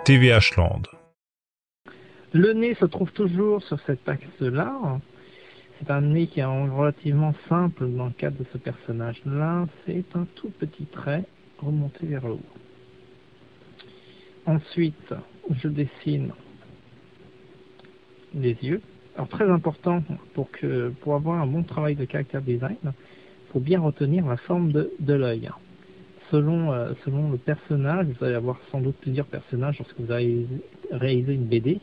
TVH Land. Le nez se trouve toujours sur cet axe-là. C'est un nez qui est relativement simple dans le cadre de ce personnage-là. C'est un tout petit trait remonté vers le haut. Ensuite, je dessine les yeux. Alors très important pour avoir un bon travail de character design, il faut bien retenir la forme de l'œil. Selon le personnage, vous allez avoir sans doute plusieurs personnages lorsque vous allez réaliser une BD.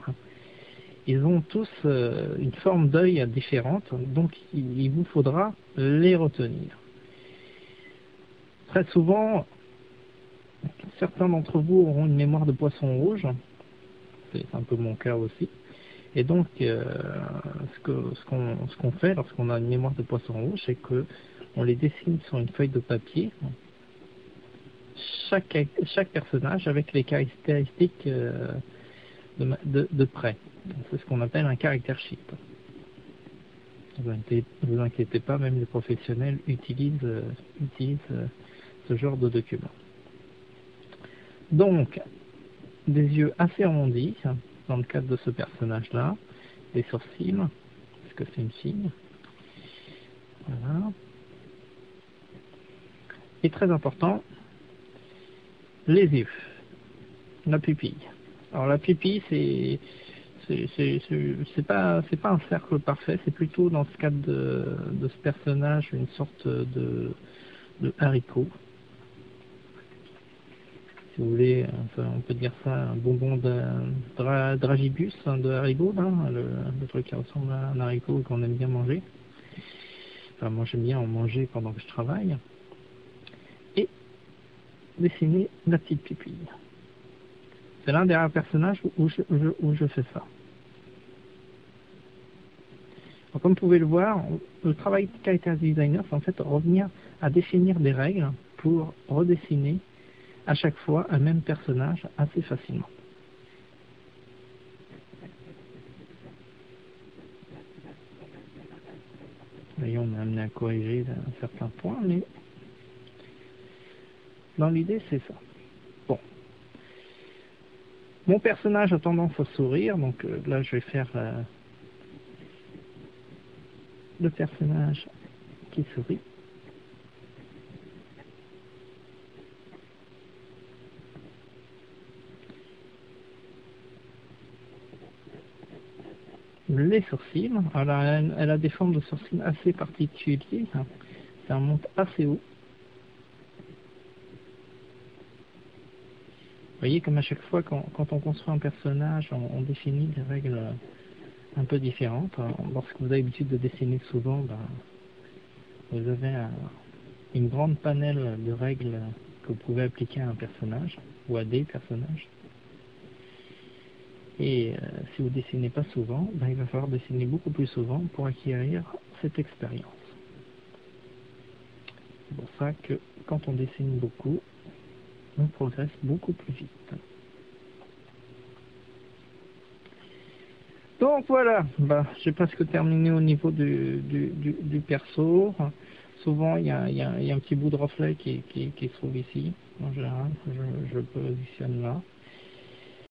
Ils ont tous une forme d'œil différente, donc il vous faudra les retenir. Très souvent, certains d'entre vous auront une mémoire de poisson rouge, c'est un peu mon cas aussi. Et donc, ce qu'on fait lorsqu'on a une mémoire de poisson rouge, c'est qu'on les dessine sur une feuille de papier, chaque personnage avec les caractéristiques de près. C'est ce qu'on appelle un character sheet. Ne vous inquiétez pas, même les professionnels utilisent ce genre de document. Donc, des yeux assez arrondis, dans le cadre de ce personnage-là, des sourcils, parce que c'est une fille. Voilà. Et très important, les yeux, la pupille. Alors la pupille, c'est pas un cercle parfait, c'est plutôt dans ce cadre de ce personnage une sorte de haricot. Si vous voulez, on peut dire ça, un bonbon de dragibus de Haribo, là, le truc qui ressemble à un haricot qu'on aime bien manger. Enfin, moi j'aime bien en manger pendant que je travaille. Et dessiner la petite pupille. C'est l'un des rares personnages où je fais ça. Alors, comme vous pouvez le voir, le travail de character designer, c'est en fait revenir à définir des règles pour redessiner à chaque fois un même personnage assez facilement. Voyez, on est amené à corriger un certain point, mais dans l'idée, c'est ça. Bon. Mon personnage a tendance à sourire, donc là, je vais faire le personnage qui sourit. Les sourcils, alors elle a des formes de sourcils assez particulières, ça monte assez haut. Vous voyez, comme à chaque fois, quand on construit un personnage, on définit des règles un peu différentes. Lorsque vous avez l'habitude de dessiner souvent, vous avez une grande panel de règles que vous pouvez appliquer à un personnage ou à des personnages. Et si vous dessinez pas souvent, il va falloir dessiner beaucoup plus souvent pour acquérir cette expérience. C'est pour ça que quand on dessine beaucoup, on progresse beaucoup plus vite. Donc voilà, j'ai presque terminé au niveau du perso. Souvent il y a un petit bout de reflet qui se trouve ici. En général, je le positionne là.